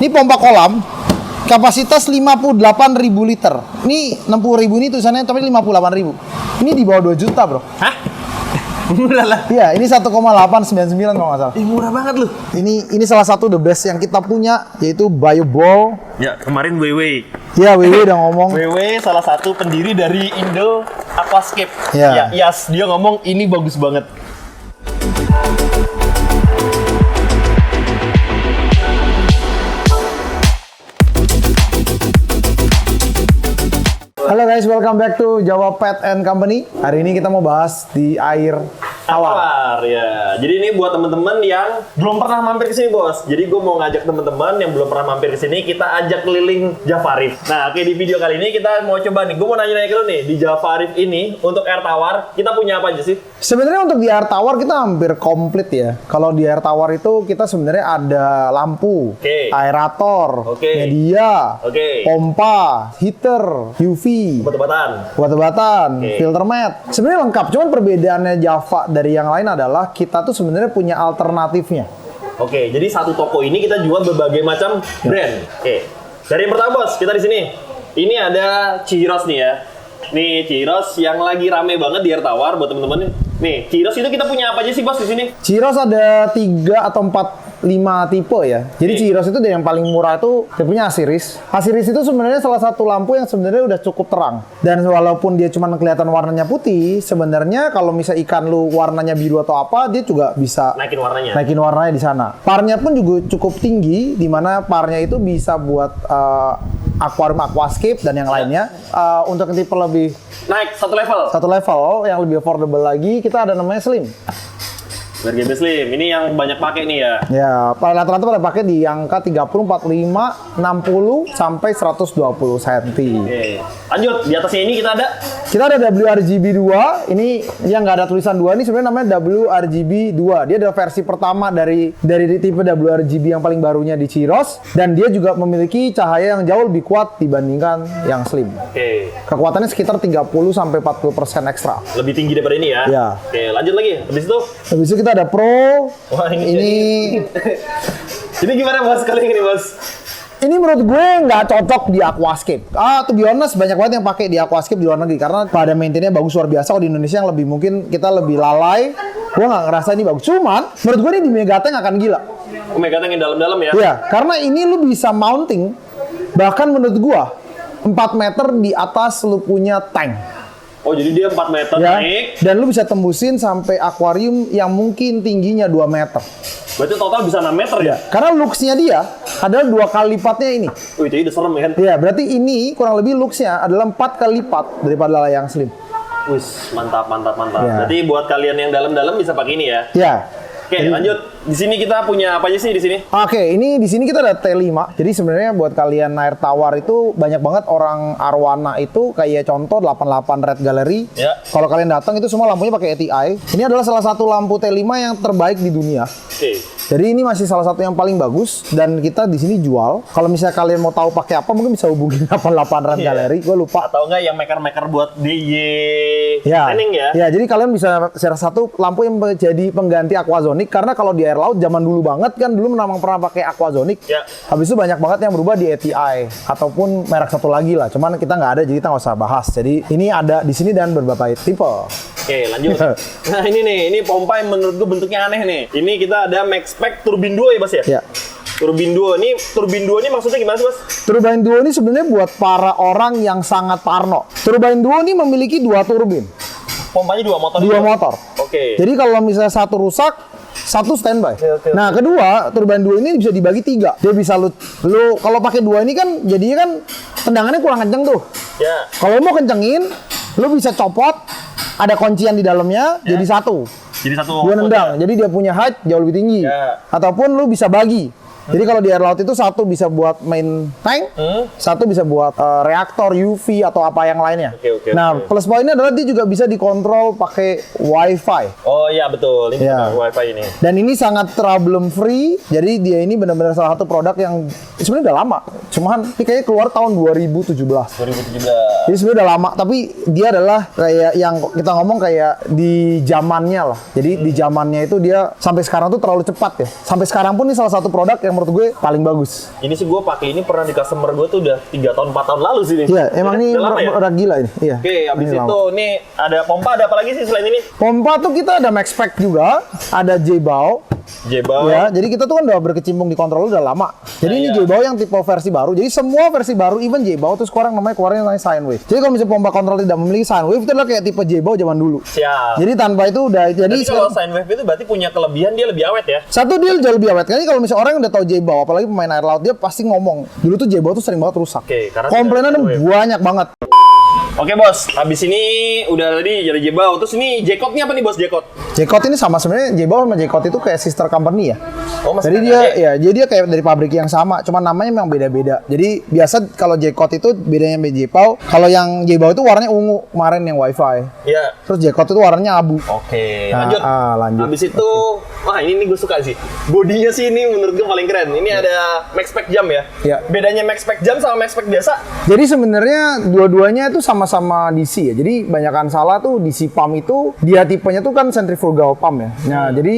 Ini pompa kolam, kapasitas 58.000 liter. Ini 60.000 ini tulisannya tapi 58.000. Ini di bawah 2 juta, bro. Hah? Murah lah. Iya, ini 1,899 kalau nggak salah. Murah banget loh. Ini salah satu the best yang kita punya, yaitu Bioball. Ya, kemarin WW. Ya, WW udah ngomong. WW salah satu pendiri dari Indo Aquascape. Ya. Ya, Yas, dia ngomong ini bagus banget. Halo guys, welcome back to Jawa Pet and Company. Hari ini kita mau bahas di air tawar. Ya. Jadi ini buat teman-teman yang belum pernah mampir ke sini, Bos. Jadi gue mau ngajak teman-teman yang belum pernah mampir ke sini, kita ajak keliling Java Reef. Nah, oke, di video kali ini kita mau coba nih. Gue mau nanya-nanya ke lu nih, di Java Reef ini untuk air tawar, kita punya apa aja sih? Sebenarnya untuk di air tawar kita hampir komplit ya. Kalau di air tawar itu kita sebenarnya ada lampu, aerator, media, pompa, heater, UV, obat-obatan, filter mat. Sebenarnya lengkap. Cuman perbedaannya Java dari yang lain adalah kita tuh sebenarnya punya alternatifnya. Oke, jadi satu toko ini kita jual berbagai macam brand. Oke. Dari yang pertama, Bos, kita di sini. Ini ada Chihiros nih ya. Nih, Chihiros yang lagi rame banget di air tawar buat temen-temen. Nih, Chihiros itu kita punya apa aja sih, Bos, di sini? Chihiros ada 3 atau 5 tipe ya. Jadi Chihiros itu yang paling murah itu tipenya A-series. A-series itu sebenarnya salah satu lampu yang sebenarnya udah cukup terang. Dan walaupun dia cuma kelihatan warnanya putih, sebenarnya kalau misal ikan lu warnanya biru atau apa, dia juga bisa naikin warnanya di sana. Parnya pun juga cukup tinggi, di mana parnya itu bisa buat akuarium, aquascape dan yang lainnya. Untuk tipe lebih naik satu level yang lebih affordable lagi, kita ada namanya Slim. RGB Slim, ini yang banyak pakai nih ya. Ya, rata-rata pada pakai di angka 30, 45, 60 sampai 120 cm. Oke. Lanjut, di atasnya ini kita ada WRGB 2. Ini yang nggak ada tulisan 2 ini sebenarnya namanya WRGB 2. Dia adalah versi pertama dari tipe WRGB yang paling barunya di Chihiros, dan dia juga memiliki cahaya yang jauh lebih kuat dibandingkan yang Slim. Oke. Kekuatannya sekitar 30 sampai 40% ekstra. Lebih tinggi daripada ini ya. Ya. Oke, lanjut lagi. Habis itu kita ada Pro. Wah, ini gimana, Bos? Kali ini, Bos? Ini menurut gue nggak cocok di aquascape. To be honest, banyak banget yang pakai di aquascape di luar negeri karena pada maintainnya bagus luar biasa. Kalau di Indonesia yang lebih mungkin kita lebih lalai. Gue nggak ngerasa ini bagus. Cuman menurut gue ini di Megatank akan gila. Megatank yang dalam-dalam ya? Iya, karena ini lu bisa mounting. Bahkan menurut gue 4 meter di atas lu punya tank. Oh, jadi dia 4 meter ya, naik. Dan lu bisa tembusin sampai akuarium yang mungkin tingginya 2 meter. Berarti total bisa 6 meter ya? Karena looks-nya dia adalah 2 kali lipatnya ini. Wih, jadi udah serem ya kan? Iya, berarti ini kurang lebih looks-nya adalah 4 kali lipat daripada yang Slim. Wih, mantap. Ya. Berarti buat kalian yang dalam-dalam bisa pakai ini ya? Iya. Oke, lanjut. Di sini kita punya apa aja sih di sini? Oke, ini di sini kita ada T5. Jadi sebenarnya buat kalian air tawar itu banyak banget orang arwana itu kayak contoh 88 Red Gallery. Ya. Kalau kalian datang itu semua lampunya pakai ATI. Ini adalah salah satu lampu T5 yang terbaik di dunia. Oke. Jadi ini masih salah satu yang paling bagus dan kita di sini jual. Kalau misalnya kalian mau tahu pakai apa mungkin bisa hubungi 88 Red Gallery. Gue lupa. Atau enggak yang maker-maker buat training ya? Ya, jadi kalian bisa share satu lampu yang jadi pengganti aquazonic karena kalau di air laut zaman dulu banget kan dulu memang pernah pakai aquazonic. Ya. Habis itu banyak banget yang berubah di ATI ataupun merek satu lagi lah. Cuman kita nggak ada jadi kita nggak usah bahas. Jadi ini ada di sini dan beberapa tipe. Oke, lanjut. Nah, ini pompa yang menurut gue bentuknya aneh nih. Ini kita ada MaxSpec Turbine 2 ya, Bos ya? Ya. Turbine 2 ini maksudnya gimana sih, Bos? Turbine 2 ini sebenarnya buat para orang yang sangat parno. Turbine 2 ini memiliki 2 turbin. Pompanya 2 motor. 2 motor. Oke. Jadi kalau misalnya satu rusak, satu standby. Oke. Nah, kedua, turbine 2 ini bisa dibagi 3. Dia bisa lu kalau pakai 2 ini kan jadinya kan tendangannya kurang kenceng tuh. Ya. Kalau mau kencengin, lu bisa copot, ada kuncian di dalamnya, jadi satu. Jadi satu. Dia nendang, jadi dia punya height jauh lebih tinggi. Ya. Ataupun lu bisa bagi. Jadi kalau di air laut itu satu bisa buat main tank, satu bisa buat reaktor UV atau apa yang lainnya. Oke. Nah, plus poinnya adalah dia juga bisa dikontrol pakai WiFi. Oh iya betul, ini Ya. WiFi ini. Dan ini sangat problem free. Jadi dia ini benar-benar salah satu produk yang sebenarnya udah lama. Cuman ini kayaknya keluar tahun 2017. 2017. Jadi sebenarnya udah lama, tapi dia adalah kayak yang kita ngomong kayak di zamannya lah. Jadi di zamannya itu dia sampai sekarang tuh terlalu cepat ya. Sampai sekarang pun ini salah satu produk yang menurut gue paling bagus. Ini sih gue pakai ini pernah di customer gue tuh udah 3 tahun 4 tahun lalu sih nih. Iya, emang ini Udah lama ya? produk gila ini. Iya. Oke, abis Ini itu lama. nih ada pompa, ada apa lagi sih selain ini? Pompa tuh kita ada Max Pack juga, ada J-Bow. Jebao. Ya, jadi kita tuh kan udah berkecimpung di kontrol udah lama. Jadi ini iya. J-Bow yang tipe versi baru. Jadi semua versi baru, even J-Bow tuh sekarang keluarnya namanya Sine Wave. Jadi kalau misalnya pompa kontrol tidak memiliki Sine Wave, itu adalah kayak tipe J-Bow zaman dulu. Siap. Jadi tanpa itu udah, jadi Jadi kalau sine wave itu berarti punya kelebihan dia lebih awet ya? satu dia jauh lebih awet. Jadi kalau misalnya orang yang udah tahu J-Bow, apalagi pemain air laut, dia pasti ngomong. Dulu tuh J-Bow tuh sering banget rusak. Oke, karena komplainannya tidak ada wave. banyak banget. Oke bos, habis ini udah tadi jadi Jebao. Terus ini J-Code-nya apa nih bos J-Code? J-Code ini sama sebenarnya, J-Bow sama J-Code itu kayak sister company ya. Oh, masih Jadi ada dia ya? ya, jadi dia kayak dari pabrik yang sama, cuman namanya memang beda-beda. Jadi biasa kalau J-Code itu bedanya sama J-Bow, kalau yang J-Bow itu warnanya ungu, kemarin yang WiFi. Iya. Terus J-Code itu warnanya abu. Oke, Nah, lanjut. lanjut. Habis itu, wah ini gue suka sih. Bodinya sih ini menurut gue paling keren. Ini ada Max Pack Jam ya. Iya. Bedanya Max Pack Jam sama Max Pack biasa? Jadi sebenarnya dua-duanya itu sama-sama DC ya. Jadi banyakan salah tuh DC pump itu dia tipenya tuh kan centrifugal pump ya. Nah, jadi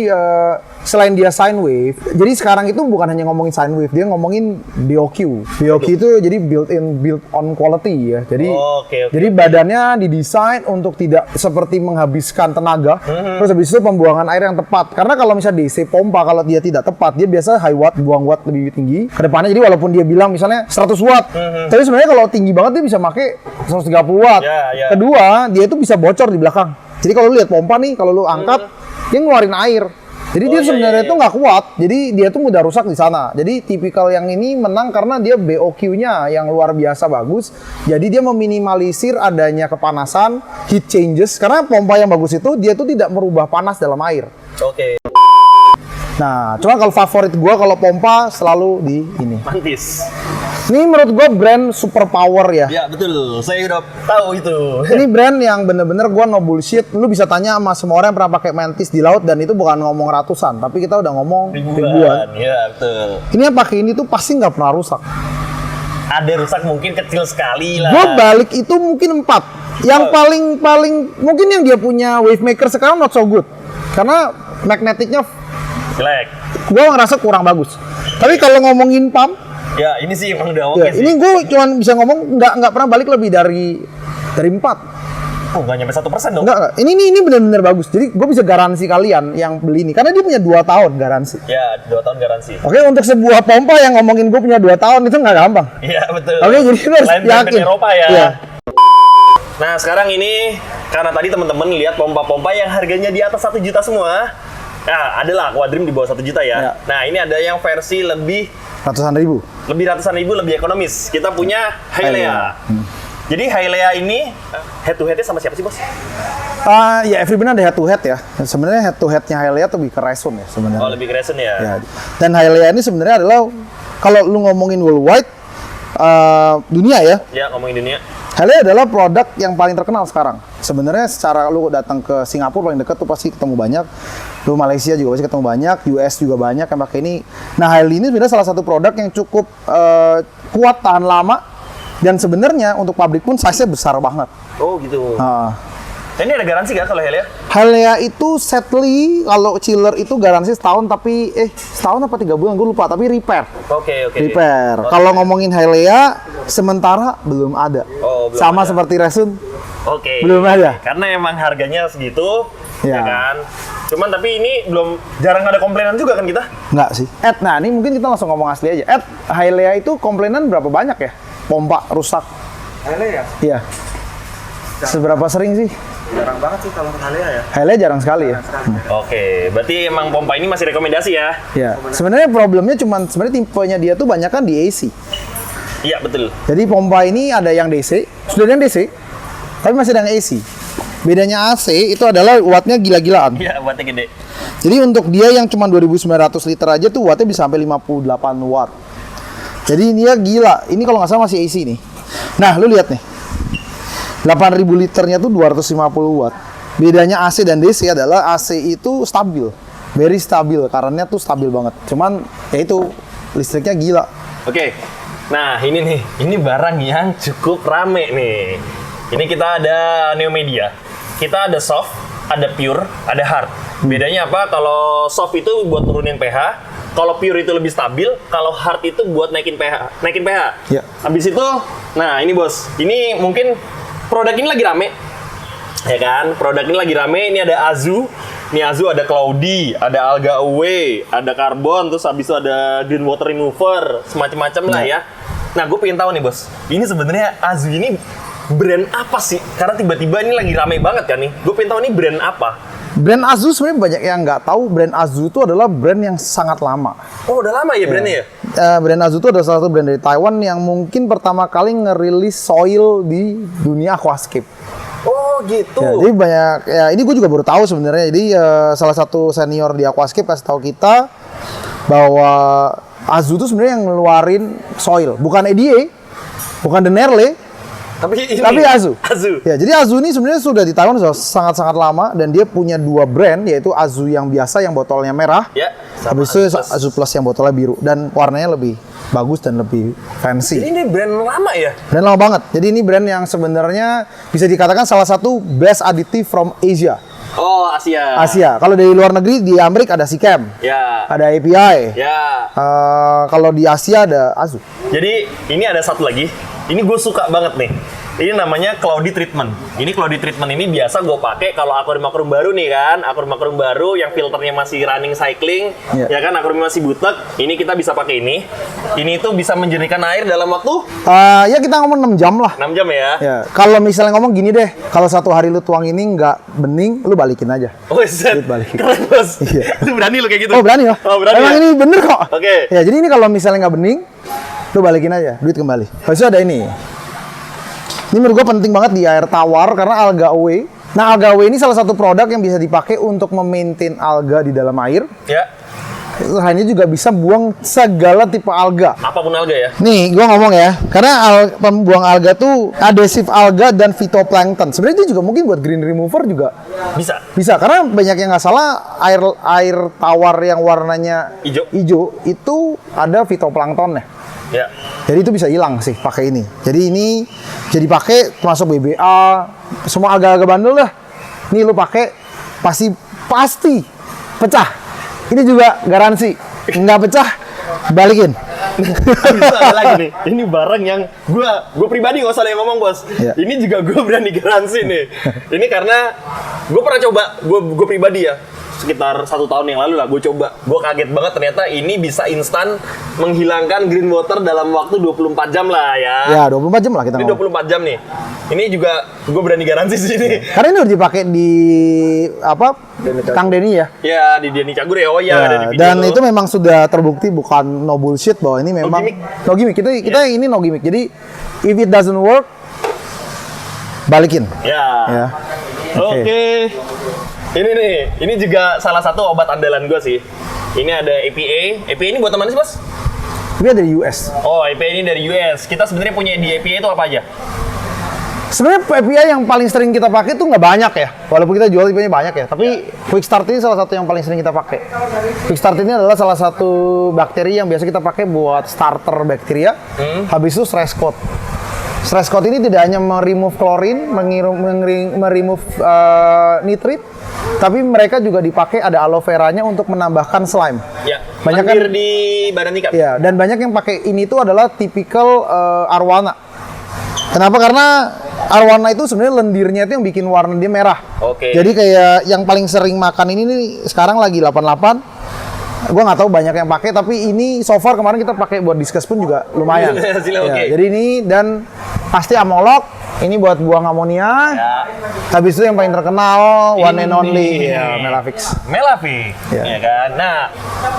selain dia sine wave, jadi sekarang itu bukan hanya ngomongin sine wave, dia ngomongin BOQ. BOQ itu jadi built on quality ya. Jadi Oke. jadi badannya didesain untuk tidak seperti menghabiskan tenaga. Terus habis itu pembuangan air yang tepat. Karena kalau misalnya DC pompa kalau dia tidak tepat, dia biasa high watt, buang watt lebih tinggi ke depannya. Jadi walaupun dia bilang misalnya 100 watt, tapi sebenarnya kalau tinggi banget dia bisa pakai 130 watt. Ya, ya. Kedua, dia itu bisa bocor di belakang. Jadi kalau lu lihat pompa nih, kalau lu angkat, dia ngeluarin air. Jadi dia iya, sebenarnya iya, itu nggak kuat. Jadi dia tuh mudah rusak di sana. Jadi tipikal yang ini menang karena dia BOQ-nya yang luar biasa bagus. Jadi dia meminimalisir adanya kepanasan, heat changes. Karena pompa yang bagus itu dia tuh tidak merubah panas dalam air. Oke. Nah, cuma kalau favorit gua kalau pompa selalu di ini. Mantis. Ini menurut gua brand super power ya. Ya betul, saya udah tahu itu. Ini brand yang bener-bener gua no bullshit. Lu bisa tanya sama semua orang yang pernah pakai Mantis di laut dan itu bukan ngomong ratusan, tapi kita udah ngomong ribuan. Ya betul. Ini yang pakai ini tuh pasti nggak pernah rusak. Ada rusak mungkin kecil sekali lah. Gua balik itu mungkin 4. Yang paling mungkin yang dia punya wave maker sekarang not so good. Karena magnetiknya Jelek. gua ngerasa kurang bagus. Tapi kalau ngomongin pump, Ya ini sih emang udah oke ya, sih. ini gue cuma bisa ngomong nggak pernah balik lebih dari 4. Oh nggak nyampe 1% dong. Enggak. Ini benar-benar bagus. Jadi gue bisa garansi kalian yang beli ini karena dia punya 2 tahun garansi. Ya 2 tahun garansi. Oke, untuk sebuah pompa yang ngomongin gue punya 2 tahun itu nggak gampang. Iya betul. Oke, jadi lu harus Lain brand yakin. Eropa ya. Iya. Nah sekarang ini karena tadi teman-teman lihat pompa-pompa yang harganya di atas 1 juta semua. Nah adalah Aquadream di bawah 1 juta ya. Ya. Nah ini ada yang versi lebih Ratusan ribu. ratusan ribu, lebih ekonomis. Kita punya Hylea. Hylea. Jadi Hylea ini head to headnya sama siapa sih bos? Ya Everyman ada head to head ya. Sebenarnya head to headnya Hylea tuh lebih ke Resun ya sebenarnya. Oh lebih Grayson ya. Ya. Dan Hylea ini sebenarnya adalah kalau lu ngomongin worldwide dunia ya, Ya ngomongin dunia. Hylea adalah produk yang paling terkenal sekarang. Sebenarnya secara lu datang ke Singapura paling dekat tuh pasti ketemu banyak. Lu Malaysia juga pasti ketemu banyak, US juga banyak yang pakai ini. Nah, Hylea ini sebenarnya salah satu produk yang cukup kuat, tahan lama, dan sebenarnya untuk pabrik pun size-nya besar banget. Oh gitu. Nah, Ini ada garansi nggak kalau Hylea? Hylea itu setly kalau chiller itu garansi setahun tapi setahun apa 3 bulan gue lupa tapi repair. Oke. Repair. Oke. Kalau ngomongin Hylea sementara belum ada. Oh, belum Sama ada. seperti Resun. Oke. Belum ada. Karena emang harganya segitu, ya Ya. kan. Cuman tapi ini belum jarang ada komplainan juga kan kita? Enggak sih. Nah ini mungkin kita langsung ngomong asli aja. Hylea itu komplainan berapa banyak ya? Pompa rusak. Hylea ya? Iya. Seberapa sering sih? Jarang banget sih kalau Hylea ya. Hylea jarang sekali ya. Oke, berarti emang pompa ini masih rekomendasi ya? Iya. Sebenarnya problemnya cuman sebenarnya tipenya dia tuh banyak kan di AC. Iya betul. Jadi pompa ini ada yang DC, sudah ada yang DC, tapi masih ada yang AC. Bedanya AC itu adalah wattnya gila-gilaan. Iya, buatnya gede. Jadi untuk dia yang cuma 2.900 liter aja tuh wattnya bisa sampai 58 watt. Jadi dia gila. Ini kalau nggak salah masih AC nih. Nah, lu lihat nih. 8.000 liternya tuh 250 watt. Bedanya AC dan DC adalah AC itu stabil. Very stabil, karena tuh stabil banget. Cuman ya itu listriknya gila. Oke. Nah, ini barang yang cukup rame nih. Ini kita ada Neo Media. Kita ada soft, ada pure, ada hard. Bedanya apa? Kalau soft itu buat nurunin pH, kalau pure itu lebih stabil, kalau hard itu buat naikin pH. Ya. Habis itu, nah ini bos, ini mungkin produk ini lagi rame. Ya kan? Produk ini lagi rame. Ini ada Azu. Ini Azu ada Cloudy, ada Alga Away, ada Carbon, terus habis itu ada Green Water Remover, semacam-macam lah ya. Nah, gue pengen tahu nih bos, ini sebenarnya Azu ini brand apa sih? Karena tiba-tiba ini lagi rame banget kan nih. Gue pengen tahu ini brand apa. Brand Azu sebenarnya banyak yang nggak tahu. Brand Azu itu adalah brand yang sangat lama. Oh, udah lama ya brandnya ya? Brand Azu itu adalah salah satu brand dari Taiwan yang mungkin pertama kali ngerilis soil di dunia aquascape. Oh gitu. Ya, jadi banyak ya, ini gue juga baru tahu sebenarnya. Jadi salah satu senior di aquascape kasih tahu kita bahwa Azu itu sebenarnya yang ngeluarin soil, bukan EDA, bukan Denerle, tapi Azu. Ya, jadi Azu ini sebenarnya sudah di Taiwan sudah sangat-sangat lama dan dia punya dua brand, yaitu Azu yang biasa yang botolnya merah, Ya. habis itu Azu Plus yang botolnya biru dan warnanya lebih bagus dan lebih fancy. Jadi ini brand lama ya? Brand lama banget. Jadi ini brand yang sebenarnya bisa dikatakan salah satu best additive from Asia. Oh, Asia. Asia. Kalau dari luar negeri di Amerika ada Sicam, Ya. ada API. Ya. Kalau di Asia ada Azu. Jadi ini ada satu lagi. Ini gue suka banget nih. Ini namanya Cloudy Treatment. Ini Cloudy Treatment ini biasa gue pakai kalau akuarium-akuarium baru nih kan. Akuarium-akuarium baru yang filternya masih running cycling. Iya. Ya kan, akuarium masih butek. Ini kita bisa pakai ini. Ini tuh bisa menjernihkan air dalam waktu Ya kita ngomong 6 jam lah. 6 jam ya. Ya, kalau misalnya ngomong gini deh, kalau satu hari lu tuang ini nggak bening, lu balikin aja. Oh, set. Duit balikin. Keren, bos. Iya. Lu berani lu kayak gitu? Oh berani loh. Oh, berani Emang ya? ini bener kok. Oke. Ya jadi ini kalau misalnya nggak bening, lu balikin aja, duit kembali. Habis itu ada ini. Ini menurut gue penting banget di air tawar karena Alga Away. Nah, Alga Away ini salah satu produk yang bisa dipakai untuk memaintain alga di dalam air. Ya. Hanya juga bisa buang segala tipe alga. Apapun alga ya. Nih, gua ngomong ya, karena pembuang alga tuh adhesive alga dan phytoplankton. Sebenarnya itu juga mungkin buat green remover juga Bisa. bisa, karena banyak yang nggak salah air tawar yang warnanya Hijau. itu ada phytoplanktonnya. Ya. Jadi itu bisa hilang sih pakai ini. Jadi ini jadi pakai termasuk BBA, semua alga-alga bandel dah. Nih lu pakai pasti pecah. Ini juga garansi, nggak pecah balikin. Bisa ada lagi nih. Ini barang yang gue pribadi nggak usah ada yang ngomong bos. Ya. Ini juga gue berani garansi nih. Ini karena gue pernah coba, gue pribadi ya. Sekitar 1 tahun yang lalu lah gue coba. Gue kaget banget ternyata ini bisa instan menghilangkan green water dalam waktu 24 jam lah ya. Ya 24 jam lah kita Ini ngomong. 24 jam nih. Ini juga gue berani garansi sih ini. Karena ini udah dipakai di apa? Kang Denny ya. Ya di Denny Cagur ya. Oh iya ada di video Dan tuh. itu memang sudah terbukti bukan no bullshit bahwa ini memang gimmick. no gimmick. Kita ini no gimmick. Jadi if it doesn't work balikin. Ya. Ya. Oke. Ini nih, ini juga salah satu obat andalan gue sih. Ini ada EPA. EPA ini buat teman sih, Bos? Ini dari US. Oh, EPA ini dari US. Kita sebenarnya punya di EPA itu apa aja? Sebenarnya API yang paling sering kita pakai tuh nggak banyak ya. Walaupun kita jual tipenya banyak ya. Tapi Quick Start ini salah satu yang paling sering kita pakai. Quick Start ini adalah salah satu bakteri yang biasa kita pakai buat starter bakteria. Habis itu stress coat. Stress coat ini tidak hanya meremove klorin, meremove nitrit, tapi mereka juga dipakai ada aloe veranya untuk menambahkan slime. Ya. Banyak Hampir kan- di badan ikan. Ya, dan banyak yang pakai ini tuh adalah tipikal arwana. Kenapa? Karena arwana itu sebenarnya lendirnya itu yang bikin warna dia merah. Oke. Jadi kayak yang paling sering makan ini nih sekarang lagi 88. Gua nggak tahu banyak yang pakai, tapi ini so far kemarin kita pakai buat discuss pun juga lumayan. Hasilnya Ya, oke. jadi ini dan pasti amolog. Ini buat buang amonia. Ya. Habis itu yang paling terkenal one and Ini. only ya Melavix. Melavi. Ya. Ya kan. Nah,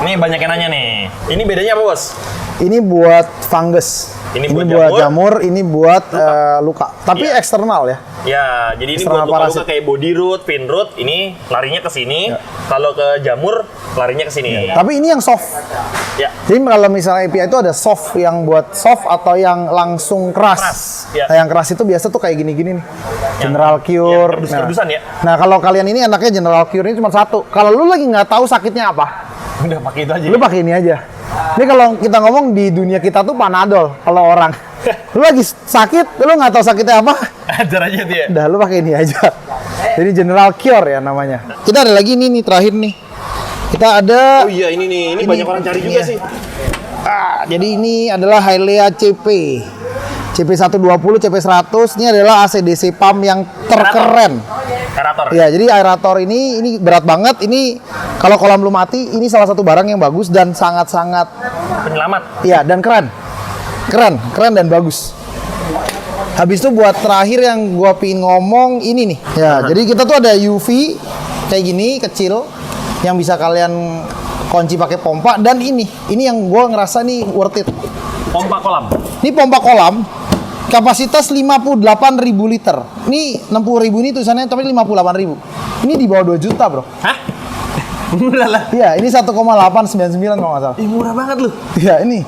ini banyak yang nanya nih. Ini bedanya apa, Bos? Ini buat fungus. Ini Ini buat buat jamur. jamur, ini buat luka. Tapi Iya. eksternal ya. Ya, jadi ini External buat luka-luka parasit. kayak body root, fin root, ini larinya ke sini. Ya. Kalau ke jamur, larinya ke sini. Tapi ini yang soft. Ya. Jadi kalau misalnya API itu ada soft yang buat soft atau yang langsung keras. Keras, ya. Nah, yang keras itu biasa tuh kayak gini-gini nih. General Cure. yang kerdus-kerdusan ya. Nah, kalau kalian ini enaknya General Cure ini cuma satu. Kalau lu lagi nggak tahu sakitnya apa, Udah pakai itu aja. lu pakai ini aja. Ini kalau kita ngomong di dunia kita tuh Panadol kalau orang. Lu lagi sakit, lu nggak tahu sakitnya apa? Ajar aja dia. Udah lu pakai ini aja. Jadi General Cure ya namanya. Kita ada lagi nih terakhir nih. Kita ada Oh iya ini nih, ini banyak orang cari juga iya. sih. Jadi ini adalah Hylea CP. CP120, CP100 ini adalah ACDC pump yang terkeren. Aerator. Ya, jadi aerator ini berat banget. Ini kalau kolam lu mati, ini salah satu barang yang bagus dan sangat-sangat Penyelamat. iya dan keren. Keren dan bagus. Habis itu buat terakhir yang gua pingin ngomong ini nih. Ya, jadi kita tuh ada UV kayak gini kecil yang bisa kalian kunci pakai pompa dan ini yang gua ngerasa nih worth it. Pompa kolam. Ini pompa kolam kapasitas 58.000 liter. Ini 60.000 ini tulisannya tapi 58.000. Ini di bawah 2 juta, Bro. Hah? Murah lah. Iya, ini 1,899 kalau nggak salah. Murah banget lu. Iya, ini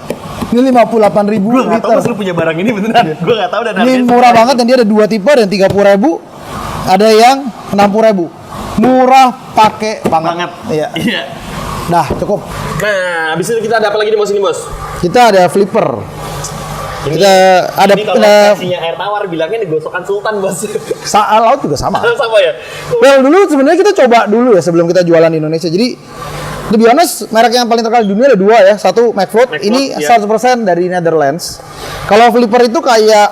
58.000 Gue nggak tahu liter. pas lu punya barang ini beneran. Gue nggak tahu dan Ini harganya murah banget dan dia ada 2 tipe dan 30.000. Ada yang 60.000. Murah pakai banget. Iya. Iya. Nah, cukup. Nah, habis itu kita ada apa lagi nih bos ini bos? Kita ada flipper. Kita ada Ini kalau versinya air tawar bilangnya digosokan sultan bos. laut juga sama. Sama ya? Well, dulu sebenarnya kita coba dulu ya sebelum kita jualan di Indonesia. Jadi to be honest, merek yang paling terkenal di dunia ada 2 ya. Satu McFloat, ini iya. 100% dari Netherlands. Kalau flipper itu kayak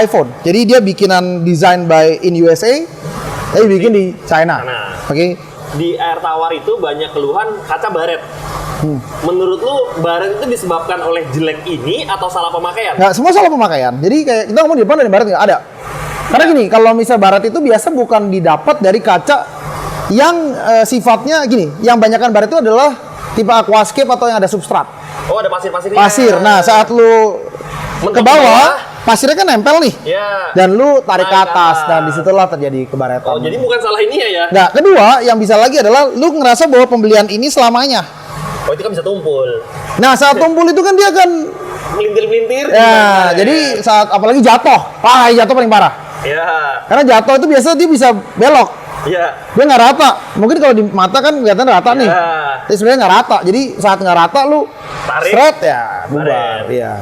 iPhone. Jadi dia bikinan design by in USA, tapi bikin di China. Oke. Di air tawar itu banyak keluhan kaca baret. Menurut lu baret itu disebabkan oleh jelek ini atau salah pemakaian? Nggak, semua salah pemakaian. Jadi kayak kita ngomong di depan dan di barat nggak ada. Karena gini, kalau misal barat itu biasa bukan didapat dari kaca yang sifatnya gini. Yang banyakkan barat itu adalah tipe aquascape atau yang ada substrat. Oh ada pasir-pasirnya. Pasir. Nah saat lu Mentok ke bawah, pasirnya kan nempel nih. Ya. Dan lu tarik ke Tarik ke atas atas. dan disitulah terjadi kebaretan. Oh jadi bukan salah ini ya? Nah, kedua yang bisa lagi adalah lu ngerasa bahwa pembelian ini selamanya. Oh itu kan bisa tumpul. Nah, saat tumpul itu kan dia akan Melintir-melintir. ya, jadi saat apalagi jatuh. Jatuh paling parah. Ya. Karena jatuh itu biasa dia bisa belok. Ya. Dia nggak rata. Mungkin kalau di mata kan kelihatan rata nih. Ya. Tapi sebenarnya nggak rata. Jadi saat nggak rata lu Tarik. seret ya bubar. Baret. Iya.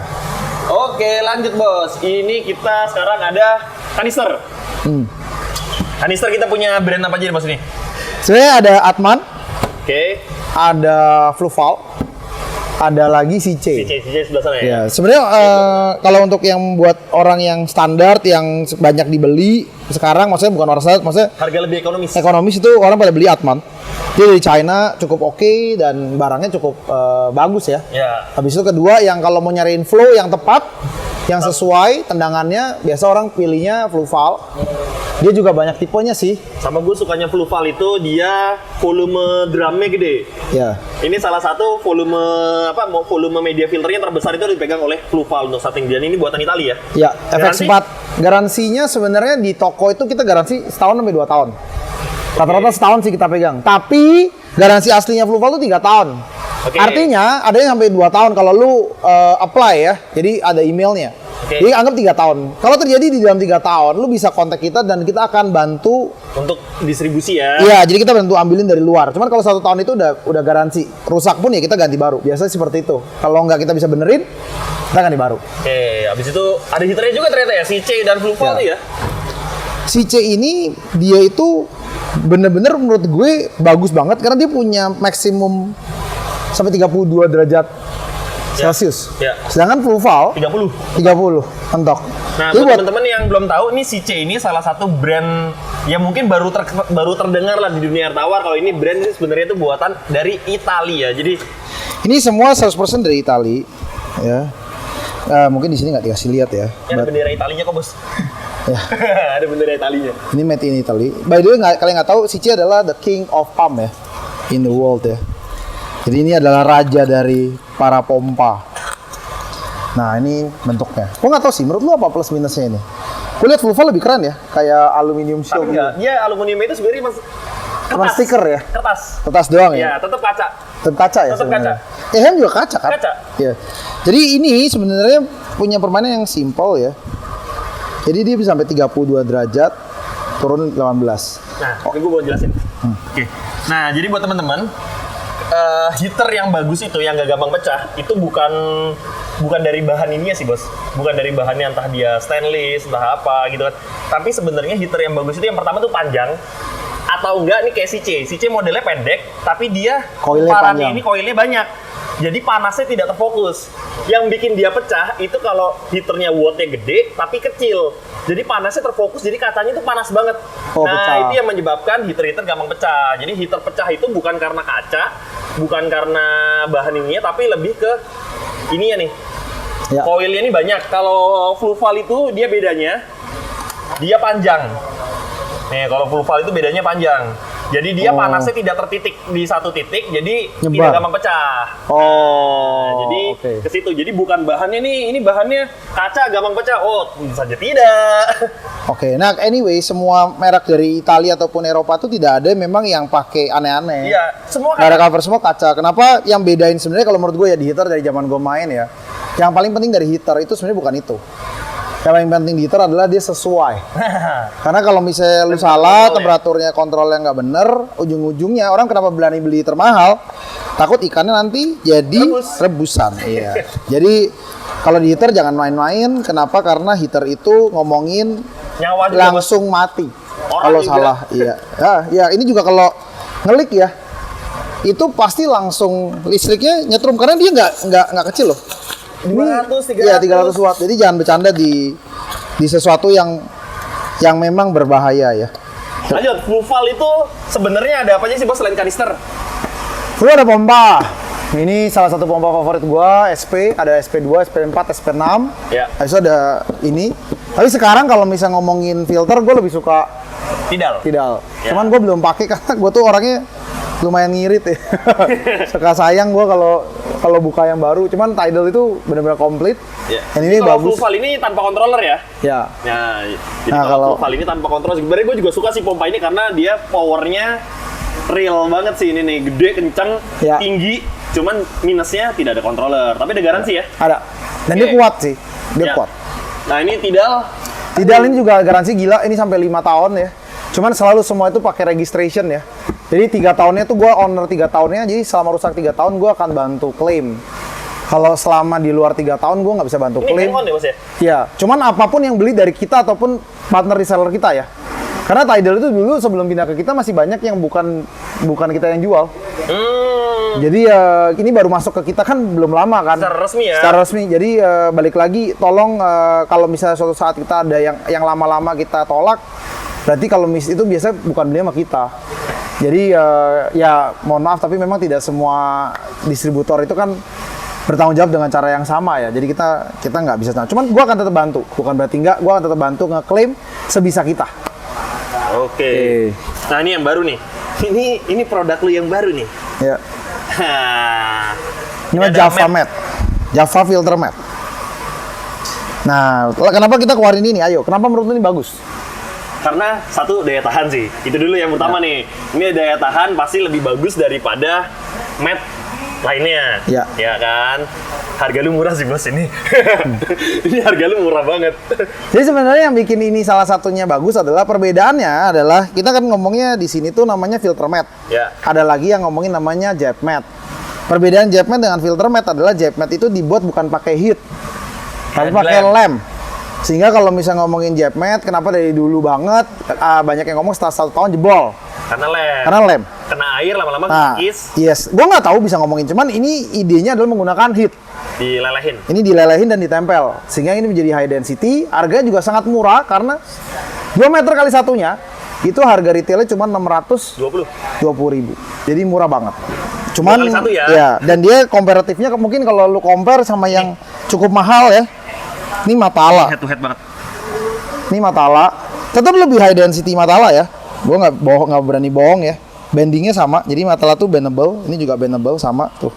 Oke lanjut bos. Ini kita sekarang ada kanister. Kanister kita punya brand apa aja nih bos ini? Sebenarnya ada Atman, Oke. ada Fluval, ada lagi CC. CC sebelah sana ya? Ya, sebenarnya kalau untuk yang buat orang yang standar yang banyak dibeli sekarang, maksudnya bukan orang standar, maksudnya Harga lebih ekonomis. ekonomis itu orang pada beli Atman. Dia dari China cukup oke dan barangnya cukup bagus ya. Ya. Habis itu kedua yang kalau mau nyariin flow yang tepat, yang sesuai tendangannya, biasa orang pilihnya Fluval. Dia juga banyak tipenya sih. Sama gue sukanya Fluval itu dia volume drumnya gede. Ya. Ini salah satu volume volume media filternya terbesar itu dipegang oleh Fluval untuk starting dia. Ini buatan Italia ya. Ya, Garansi? FX4 garansinya sebenarnya di toko itu kita garansi setahun sampai 2 tahun. Rata-rata setahun sih kita pegang. Tapi garansi aslinya Fluval itu 3 tahun. Oke. Artinya ada yang sampai 2 tahun kalau lu apply ya. Jadi ada emailnya. Oke. Jadi anggap 3 tahun. Kalau terjadi di dalam 3 tahun, lu bisa kontak kita dan kita akan bantu. Untuk distribusi ya. Iya, jadi kita bantu ambilin dari luar. Cuman kalau 1 tahun itu udah garansi. Rusak pun ya kita ganti baru. Biasanya seperti itu. Kalau nggak kita bisa benerin, kita ganti baru. Oke, habis itu ada heaternya juga ternyata ya, si C dan Fluval Ya. tuh ya. Si C ini dia itu bener-bener menurut gue bagus banget karena dia punya maksimum sampai 32 derajat Celcius. Ya. Sedangkan Fluval 30. 30 mentok. Nah, Jadi buat teman-teman yang belum tahu, ini si C ini salah satu brand yang mungkin baru terdengar lah di dunia air tawar. Kalau ini brand ini sebenarnya itu buatan dari Italia. Jadi ini semua 100% dari Itali ya. Mungkin di sini nggak dikasih lihat ya. ada bendera Italinya kok bos. Ya. Ada bendera Italinya. Ini made in Italy. By the way, kalian nggak tahu, Cici adalah the king of pump ya, in the world ya. Jadi ini adalah raja dari para pompa. Nah ini bentuknya. Gue nggak tahu sih, menurut lu apa plus minusnya ini? Gue lihat Fluval lebih keren ya, kayak aluminium Tapi shield. enggak, dia aluminium itu sebenarnya mas Cuma stiker ya? Kertas. Kertas doang ya? Ya, tetap kaca. Tetap kaca ya Tetap sebenarnya. Helm juga kaca kan? Kaca. Iya. Jadi ini sebenarnya punya permainan yang simple ya. Jadi dia bisa sampai 32 derajat, turun 18. Nah, oke gue mau jelasin. Oke. Nah, jadi buat teman-teman, heater yang bagus itu, yang gak gampang pecah, itu bukan dari bahan ininya sih bos, bukan dari bahannya entah dia stainless, entah apa gitu kan. Tapi sebenarnya heater yang bagus itu yang pertama tuh panjang, atau enggak nih kayak si C modelnya pendek, tapi dia Koilnya parannya panjang. ini koilnya banyak. Jadi panasnya tidak terfokus. Yang bikin dia pecah itu kalau heaternya wattnya gede tapi kecil. Jadi panasnya terfokus, jadi kacanya itu panas banget. Oh, Nah pecah. itu yang menyebabkan heater gampang pecah. Jadi heater pecah itu bukan karena kaca, bukan karena bahan ininya, tapi lebih ke ininya nih. Ya. Koilnya ini banyak. Kalau full valve itu dia bedanya, dia panjang. Nih kalau full valve itu bedanya panjang. Jadi dia panasnya tidak tertitik di satu titik, jadi Nyebar. tidak gampang pecah. Oh, Jadi oke. ke situ. Jadi bukan bahannya nih, ini bahannya kaca gampang pecah. Oh, tentu saja tidak. Oke, nah anyway, semua merek dari Italia ataupun Eropa tuh tidak ada memang yang pakai aneh-aneh. Iya, semua Nggak ada kaca. cover, semua kaca. Kenapa yang bedain sebenarnya kalau menurut gue ya di heater dari zaman gue main ya. Yang paling penting dari heater itu sebenarnya bukan itu. Yang paling penting di heater adalah dia sesuai. Karena kalau misalnya lu salah, temperaturnya kontrolnya nggak bener, ujung-ujungnya orang kenapa berani beli heater mahal? Takut ikannya nanti jadi rebusan. Iya. Jadi kalau di heater jangan main-main. Kenapa? Karena heater itu ngomongin Nyawa juga, Bos. langsung mati. Orang Kalau juga. salah, iya. Ya, ini juga kalau ngelik ya, itu pasti langsung listriknya nyetrum karena dia nggak kecil loh. 200, 300. Iya 300 watt. Jadi jangan bercanda di sesuatu yang memang berbahaya ya. Lanjut, full valve itu sebenarnya ada apa aja sih bos selain kanister? Lalu ada pompa. Ini salah satu pompa favorit gua, SP, ada SP2, SP4, SP6. Ya. Habis itu ada ini. Tapi sekarang kalau misalnya ngomongin filter, gue lebih suka Tidal. Tidal. Ya. Cuman gue belum pakai karena gue tuh orangnya lumayan ngirit ya. Suka sayang gue kalau buka yang baru. Cuman Tidal itu benar-benar komplit. Ya. Dan ini Kalau bagus. full valve ini tanpa controller ya? Ya. Nah, jadi Nah, kalau kalau- full valve ini tanpa controller, sebenarnya gue juga suka sih pompa ini karena dia powernya real banget sih ini nih, gede, kencang, Ya. tinggi. Cuman minusnya tidak ada controller, tapi ada garansi ya. Ada. Dan dia Oke. kuat sih. Dia Ya. kuat. Nah ini Tidal. Tidal ini juga garansi gila. Ini sampai 5 tahun ya. Cuman selalu semua itu pakai registration ya. Jadi 3 tahunnya tuh gue owner 3 tahunnya. Jadi selama rusak 3 tahun gue akan bantu klaim. Kalau selama di luar 3 tahun gue nggak bisa bantu Ini klaim. handphone ya mas ya? Ya, cuman apapun yang beli dari kita ataupun partner reseller kita ya. Karena Tidal itu dulu sebelum pindah ke kita masih banyak yang bukan kita yang jual. Jadi ini baru masuk ke kita kan belum lama kan. Secara resmi ya? Secara resmi. Jadi balik lagi, tolong kalau misalnya suatu saat kita ada yang lama-lama kita tolak, berarti kalau itu biasanya bukan beli sama kita. Jadi ya mohon maaf tapi memang tidak semua distributor itu kan bertanggung jawab dengan cara yang sama ya. Jadi kita nggak bisa. Cuman gua akan tetap bantu. Bukan berarti nggak. Gua akan tetap bantu ngeklaim sebisa kita. Oke. Nah ini yang baru nih. Ini produk lu yang baru nih. Ya. Hah. Ini mah ada Java mat. Mat. Java Filter Mat. Nah, kenapa kita keluarin ini? Ayo, kenapa menurut lu ini bagus? Karena satu daya tahan sih. Itu dulu yang utama nih. Ini daya tahan pasti lebih bagus daripada mat lainnya. Ya. Ya kan? Harga lu murah sih bos ini. Ini harga lu murah banget. Jadi sebenarnya yang bikin ini salah satunya bagus adalah perbedaannya adalah kita kan ngomongnya di sini tuh namanya filter mat. Ya. Ada lagi yang ngomongin namanya jet mat. Perbedaan jet mat dengan filter mat adalah jet mat itu dibuat bukan pakai heat, tapi pakai lem. Sehingga kalau misalnya ngomongin jet mat, kenapa dari dulu banget banyak yang ngomong setelah 1 tahun jebol Karena lem. karena lem. Kena air lama-lama Nah, kikis, yes, gua nggak tahu bisa ngomongin, cuman ini idenya adalah menggunakan heat. dilelehin. Ini dilelehin dan ditempel, sehingga ini menjadi high density. Harganya juga sangat murah karena 2 meter kali satunya itu harga retailnya cuma 20. 620.000. Jadi murah banget. Cuman 2 kali satu ya? dan dia komparatifnya mungkin kalau lu compare sama yang cukup mahal ya. Ini Matala. Head to head banget. Ini Matala. Tetap lebih high density Matala ya. Gua nggak berani bohong ya. Bendingnya sama. Jadi Matala tuh bendable, ini juga bendable sama tuh.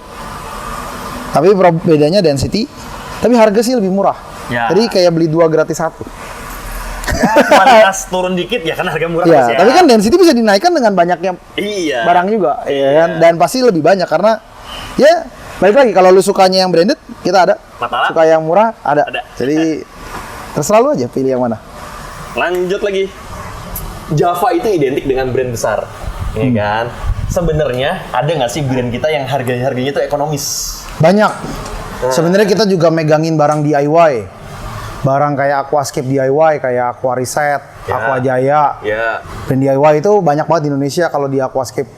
Tapi bedanya density, tapi harga sih lebih murah. Ya. Jadi kayak beli 2 gratis 1. Kualitas turun dikit ya kan harga murah Ya, Mas, ya. tapi kan density bisa dinaikkan dengan banyaknya Iya. barang juga, ya kan? Dan pasti lebih banyak karena ya balik lagi kalau lu sukanya yang branded, kita ada. Matala. Suka yang murah, ada. Ada. Jadi terserah lu aja pilih yang mana. Lanjut lagi. Java itu identik dengan brand besar. Ya kan? sebenarnya ada nggak sih brand kita yang harganya itu ekonomis? Banyak. Sebenarnya kita juga megangin barang DIY. Barang kayak Aquascape DIY, kayak Aqua Reset, Ya. Aqua Jaya. Ya, Brand DIY itu banyak banget di Indonesia kalau di Aquascape.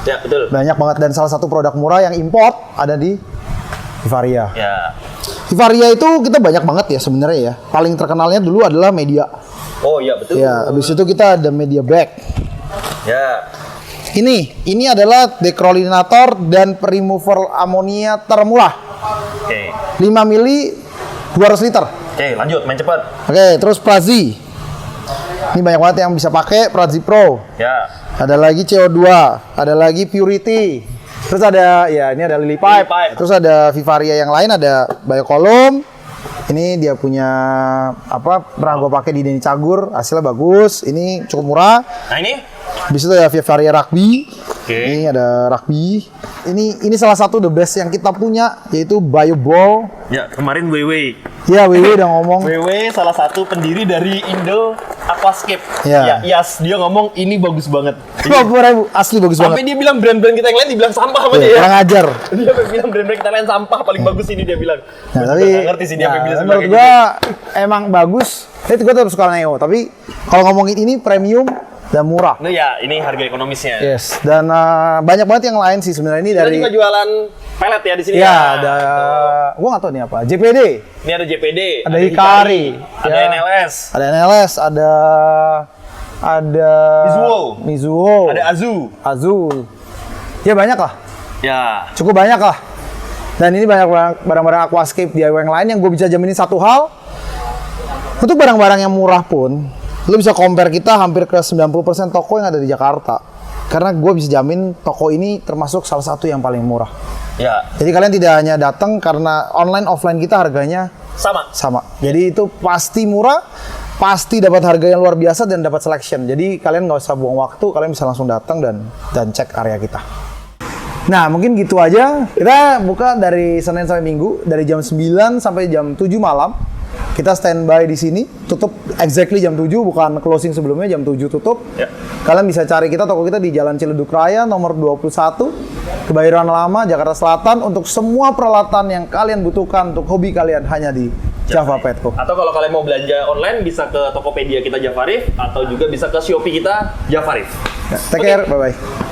ya betul. Banyak banget, dan salah satu produk murah yang import ada di Vivaria. Ya. Vivaria itu kita banyak banget ya sebenarnya ya. Paling terkenalnya dulu adalah media. Oh iya betul. Ya, habis itu kita ada media bag. Ya. Ini adalah dekrolinator dan remover amonia termurah. Oke. 5 mili 200 liter. Oke, lanjut main cepat. Oke, terus Prazi. Ini banyak banget yang bisa pakai Prazi Pro. Ya. Ada lagi CO2, ada lagi Purity. Terus ada ya ini ada Lily Pipe. Lily Pipe. Terus ada Vivaria yang lain, ada Biocolumn. Ini dia punya apa? Pernah gue pakai di Denny Cagur, hasilnya bagus. Ini cukup murah. Nah ini? Habis itu ada Vivaria Rugby. Oke. Ini ada Rugby. Ini salah satu the best yang kita punya, yaitu Bioball. Ya, kemarin WW. Ya, WW udah ngomong. WW salah satu pendiri dari Indo Aquascape. Ya. Ya, Yas, dia ngomong ini bagus banget. 50.000 asli bagus Sampai banget. dia bilang brand-brand kita yang lain dibilang sampah sama Iya, dia ya. kurang ajar. Dia bilang brand-brand kita lain sampah, paling bagus ini dia bilang. Nah, Gua tapi juga nggak ngerti sih dia ya, apa bisa menurut kayak gua gitu. emang bagus. Itu gua tetap suka Neo, tapi kalau ngomongin ini premium dan murah. Nah ya, ini harga ekonomisnya. Yes, dan banyak banget yang lain sih sebenarnya ini Kita dari juga jualan pelet ya di sini. ya ya. ada gua nggak tahu ini apa. JPD, Ini ada JPD, ada Hikari, ada ya. NLS, ada NLS, ada Mizuho, ada Azu. Azul. Ya banyak lah. Ya. Cukup banyak lah. Dan ini banyak barang-barang Aquascape DIY yang lain yang gue bisa jaminin satu hal. Untuk barang-barang yang murah pun, lo bisa compare kita hampir ke 90% toko yang ada di Jakarta. Karena gue bisa jamin toko ini termasuk salah satu yang paling murah. Ya. Jadi kalian tidak hanya datang karena online offline kita harganya Sama. sama. Jadi itu pasti murah, pasti dapat harga yang luar biasa dan dapat selection. Jadi kalian nggak usah buang waktu, kalian bisa langsung datang dan cek area kita. Nah, mungkin gitu aja. Kita buka dari Senin sampai Minggu, dari jam 9 sampai jam 7 malam. Kita standby di sini, tutup exactly jam 7, bukan closing sebelumnya, jam 7 tutup. Ya. Kalian bisa cari kita, toko kita di Jalan Ciledug Raya, nomor 21, Kebayoran Lama, Jakarta Selatan, untuk semua peralatan yang kalian butuhkan untuk hobi kalian hanya di Java Petco. Atau kalau kalian mau belanja online bisa ke Tokopedia kita Javarif atau juga bisa ke Shopee kita Javarif. Take care, bye-bye.